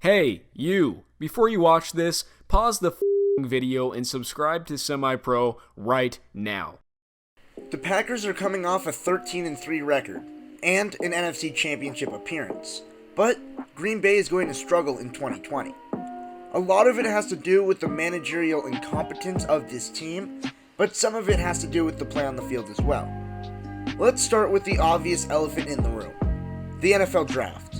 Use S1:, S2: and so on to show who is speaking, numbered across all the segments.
S1: Hey, you! Before you watch this, pause the video and subscribe to SemiPro right now.
S2: The Packers are coming off a 13-3 record and an NFC Championship appearance, but Green Bay is going to struggle in 2020. A lot of it has to do with the managerial incompetence of this team, but some of it has to do with the play on the field as well. Let's start with the obvious elephant in the room, the NFL Draft.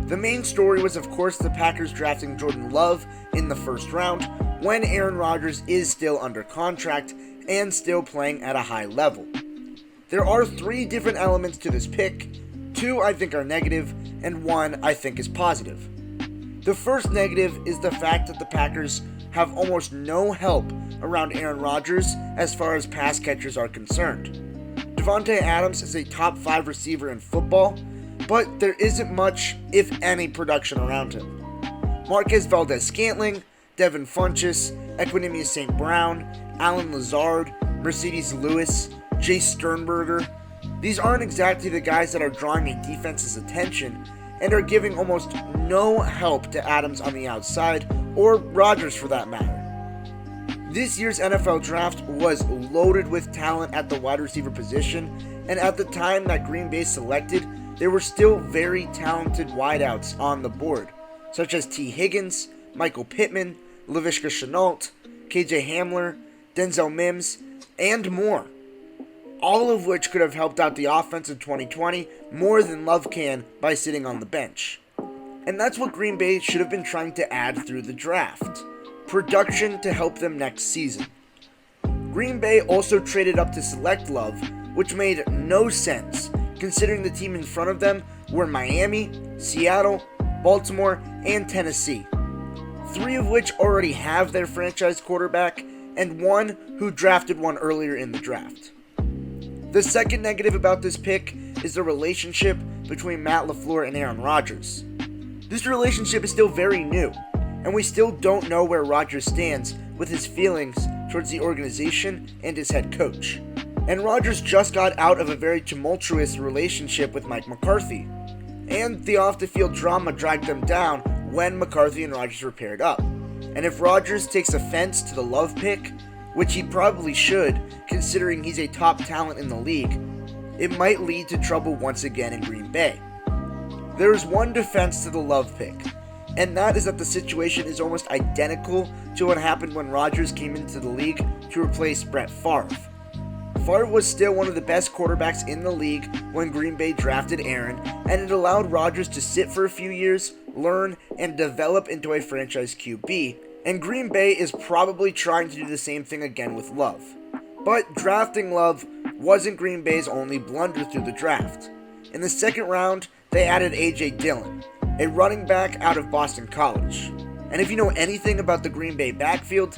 S2: The main story was, of course, the Packers drafting Jordan Love in the first round when Aaron Rodgers is still under contract and still playing at a high level. There are 3 different elements to this pick. 2 I think are negative, and 1 I think is positive. The first negative is the fact that the Packers have almost no help around Aaron Rodgers as far as pass catchers are concerned. Davante Adams is a top 5 receiver in football, but there isn't much, if any, production around him. Marquez Valdes-Scantling, Devin Funchess, Equanimeous St. Brown, Alan Lazard, Mercedes Lewis, Jay Sternberger, these aren't exactly the guys that are drawing a defense's attention and are giving almost no help to Adams on the outside, or Rodgers for that matter. This year's NFL Draft was loaded with talent at the wide receiver position, and at the time that Green Bay selected, there were still very talented wideouts on the board, such as T. Higgins, Michael Pittman, Laviska Shenault, KJ Hamler, Denzel Mims, and more. All of which could have helped out the offense in 2020 more than Love can by sitting on the bench. And that's what Green Bay should have been trying to add through the draft. Production to help them next season. Green Bay also traded up to select Love, which made no sense considering the team in front of them were Miami, Seattle, Baltimore, and Tennessee. 3 of which already have their franchise quarterback, and 1 who drafted one earlier in the draft. The second negative about this pick is the relationship between Matt LaFleur and Aaron Rodgers. This relationship is still very new, and we still don't know where Rodgers stands with his feelings towards the organization and his head coach. And Rodgers just got out of a very tumultuous relationship with Mike McCarthy, and the off-the-field drama dragged them down when McCarthy and Rodgers were paired up. And if Rodgers takes offense to the Love pick, which he probably should, considering he's a top talent in the league, it might lead to trouble once again in Green Bay. There is one defense to the Love pick, and that is that the situation is almost identical to what happened when Rodgers came into the league to replace Brett Favre. Favre was still one of the best quarterbacks in the league when Green Bay drafted Aaron, and it allowed Rodgers to sit for a few years, learn, and develop into a franchise QB, and Green Bay is probably trying to do the same thing again with Love. But drafting Love wasn't Green Bay's only blunder through the draft. In the second round, they added A.J. Dillon, a running back out of Boston College. And if you know anything about the Green Bay backfield,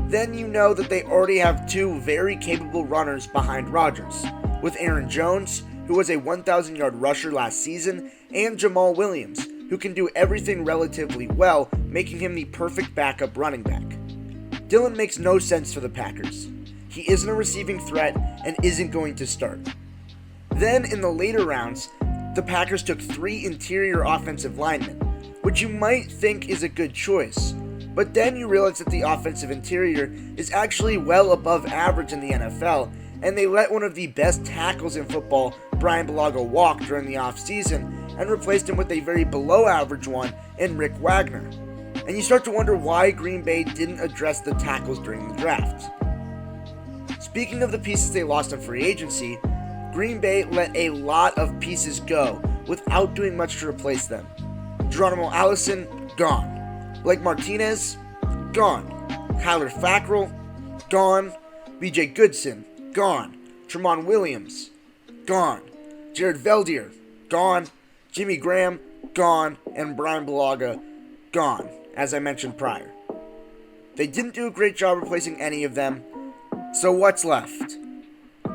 S2: then you know that they already have 2 very capable runners behind Rodgers, with Aaron Jones, who was a 1,000-yard rusher last season, and Jamal Williams, who can do everything relatively well, making him the perfect backup running back. Dillon makes no sense for the Packers. He isn't a receiving threat and isn't going to start. Then, in the later rounds, the Packers took 3 interior offensive linemen, which you might think is a good choice. But then you realize that the offensive interior is actually well above average in the NFL, and they let one of the best tackles in football, Brian Bulaga, walk during the offseason and replaced him with a very below average one in Rick Wagner. And you start to wonder why Green Bay didn't address the tackles during the draft. Speaking of the pieces they lost in free agency, Green Bay let a lot of pieces go without doing much to replace them. Geronimo Allison, gone. Blake Martinez, gone. Kyler Fackrell, gone. BJ Goodson, gone. Tramon Williams, gone. Jared Veldier, gone. Jimmy Graham, gone. And Brian Bulaga, gone, as I mentioned prior. They didn't do a great job replacing any of them, so what's left?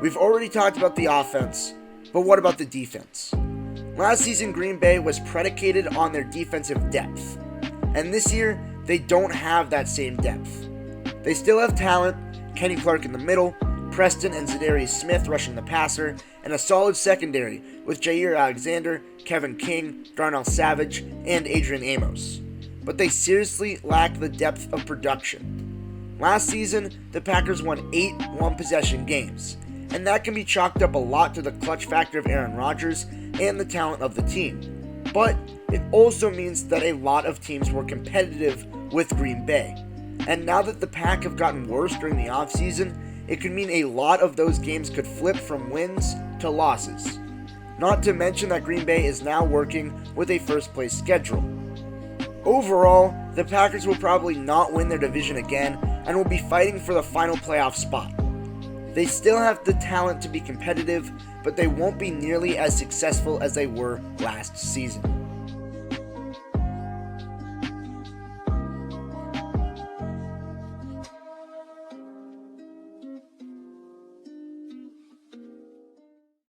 S2: We've already talked about the offense, but what about the defense? Last season, Green Bay was predicated on their defensive depth, and this year, they don't have that same depth. They still have talent, Kenny Clark in the middle, Preston and Zadarius Smith rushing the passer, and a solid secondary with Jair Alexander, Kevin King, Darnell Savage, and Adrian Amos. but they seriously lack the depth of production. Last season, the Packers won 8 one-possession games, and that can be chalked up a lot to the clutch factor of Aaron Rodgers and the talent of the team. But it also means that a lot of teams were competitive with Green Bay. And now that the Pack have gotten worse during the offseason, it could mean a lot of those games could flip from wins to losses. Not to mention that Green Bay is now working with a first-place schedule. Overall, the Packers will probably not win their division again and will be fighting for the final playoff spot. They still have the talent to be competitive, but they won't be nearly as successful as they were last season.